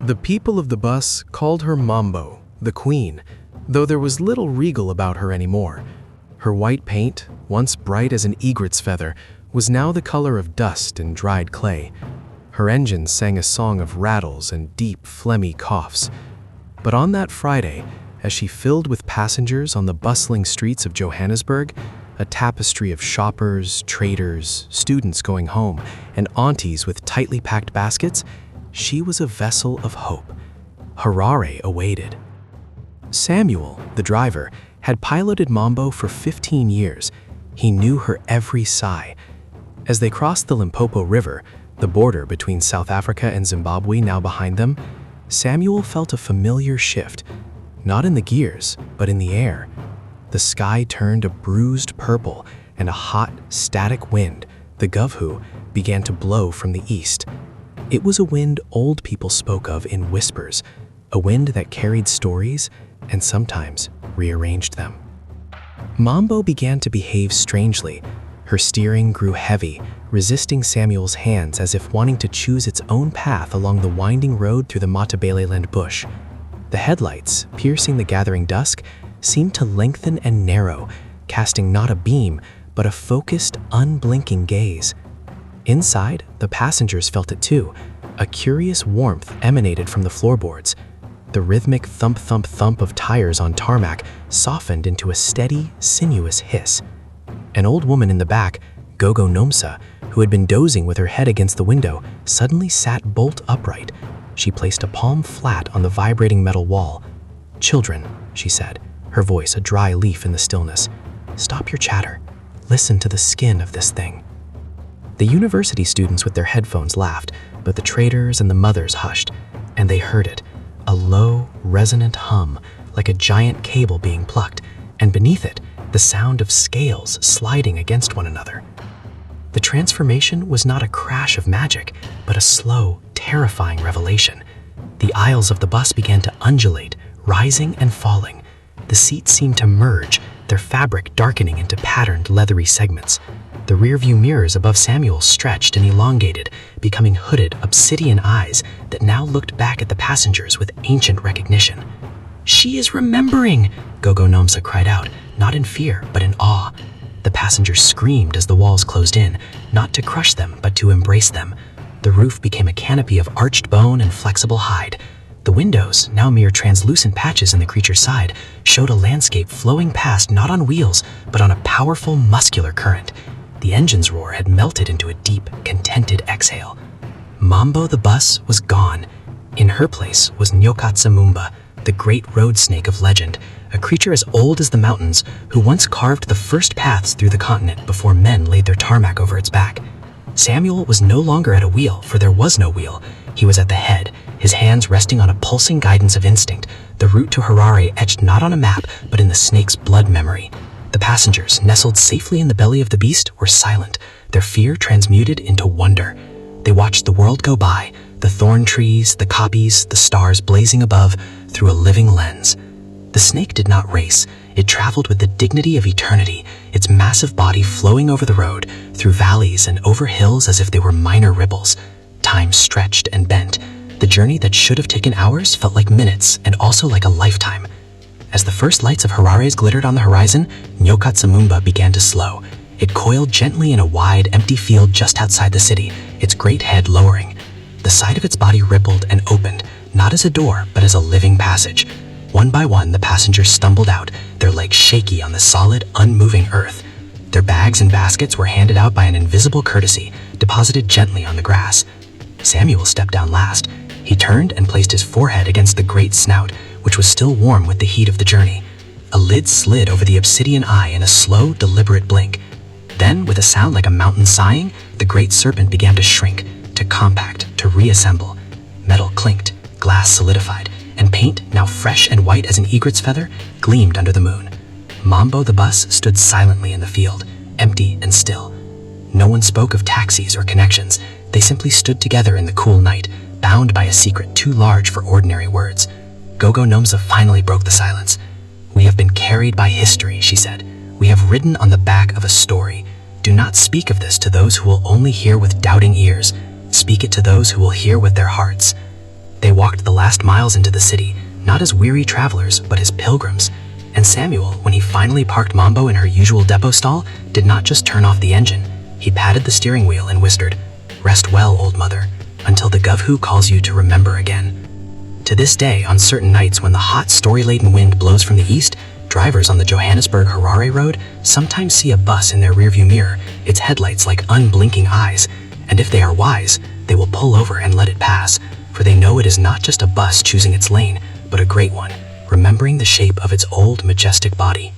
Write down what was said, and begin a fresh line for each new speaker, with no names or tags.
The people of the bus called her Mambo, the queen, though there was little regal about her anymore. Her white paint, once bright as an egret's feather, was now the color of dust and dried clay. Her engine sang a song of rattles and deep, phlegmy coughs. But on that Friday, as she filled with passengers on the bustling streets of Johannesburg, a tapestry of shoppers, traders, students going home, and aunties with tightly packed baskets, she was a vessel of hope. Harare awaited. Samuel, the driver, had piloted Mambo for 15 years. He knew her every sigh. As they crossed the Limpopo River, the border between South Africa and Zimbabwe now behind them, Samuel felt a familiar shift, not in the gears, but in the air. The sky turned a bruised purple, and a hot, static wind, the govhu, began to blow from the east. It was a wind old people spoke of in whispers, a wind that carried stories and sometimes rearranged them. Mambo began to behave strangely. Her steering grew heavy, resisting Samuel's hands as if wanting to choose its own path along the winding road through the Matabeleland bush. The headlights, piercing the gathering dusk, seemed to lengthen and narrow, casting not a beam, but a focused, unblinking gaze. Inside, the passengers felt it too. A curious warmth emanated from the floorboards. The rhythmic thump-thump-thump of tires on tarmac softened into a steady, sinuous hiss. An old woman in the back, Gogo Nomsa, who had been dozing with her head against the window, suddenly sat bolt upright. She placed a palm flat on the vibrating metal wall. "Children," she said, her voice a dry leaf in the stillness, "stop your chatter. Listen to the skin of this thing." The university students with their headphones laughed, but the traders and the mothers hushed, and they heard it, a low, resonant hum, like a giant cable being plucked, and beneath it, the sound of scales sliding against one another. The transformation was not a crash of magic, but a slow, terrifying revelation. The aisles of the bus began to undulate, rising and falling. The seats seemed to merge, their fabric darkening into patterned, leathery segments. The rearview mirrors above Samuel stretched and elongated, becoming hooded, obsidian eyes that now looked back at the passengers with ancient recognition. "She is remembering!" Gogo Nomsa cried out, not in fear, but in awe. The passengers screamed as the walls closed in, not to crush them, but to embrace them. The roof became a canopy of arched bone and flexible hide. The windows, now mere translucent patches in the creature's side, showed a landscape flowing past not on wheels, but on a powerful, muscular current. The engine's roar had melted into a deep, contented exhale. Mambo the bus was gone. In her place was Nyokatsamumba, the great road snake of legend, a creature as old as the mountains who once carved the first paths through the continent before men laid their tarmac over its back. Samuel was no longer at a wheel, for there was no wheel. He was at the head, his hands resting on a pulsing guidance of instinct, the route to Harare etched not on a map, but in the snake's blood memory. The passengers, nestled safely in the belly of the beast, were silent, their fear transmuted into wonder. They watched the world go by, the thorn trees, the koppies, the stars blazing above, through a living lens. The snake did not race. It traveled with the dignity of eternity, its massive body flowing over the road, through valleys and over hills as if they were minor ripples. Time stretched and bent. The journey that should have taken hours felt like minutes and also like a lifetime. As the first lights of Harare's glittered on the horizon, Nyokatsamumba began to slow. It coiled gently in a wide, empty field just outside the city, its great head lowering. The side of its body rippled and opened, not as a door, but as a living passage. One by one, the passengers stumbled out, their legs shaky on the solid, unmoving earth. Their bags and baskets were handed out by an invisible courtesy, deposited gently on the grass. Samuel stepped down last. He turned and placed his forehead against the great snout, which was still warm with the heat of the journey. A lid slid over the obsidian eye in a slow, deliberate blink. Then, with a sound like a mountain sighing, the great serpent began to shrink, to compact, to reassemble. Metal clinked, glass solidified, and paint, now fresh and white as an egret's feather, gleamed under the moon. Mambo the bus stood silently in the field, empty and still. No one spoke of taxis or connections. They simply stood together in the cool night, bound by a secret too large for ordinary words. Gogo Nomsa finally broke the silence. "We have been carried by history," she said. "We have ridden on the back of a story. Do not speak of this to those who will only hear with doubting ears. Speak it to those who will hear with their hearts."
They walked the last miles into the city, not as weary travelers, but as pilgrims. And Samuel, when he finally parked Mambo in her usual depot stall, did not just turn off the engine. He patted the steering wheel and whispered, "Rest well, old mother, until the Govhu calls you to remember again." To this day, on certain nights when the hot, story-laden wind blows from the east, drivers on the Johannesburg-Harare road sometimes see a bus in their rearview mirror, its headlights like unblinking eyes. And if they are wise, they will pull over and let it pass, for they know it is not just a bus choosing its lane, but a great one, remembering the shape of its old, majestic body.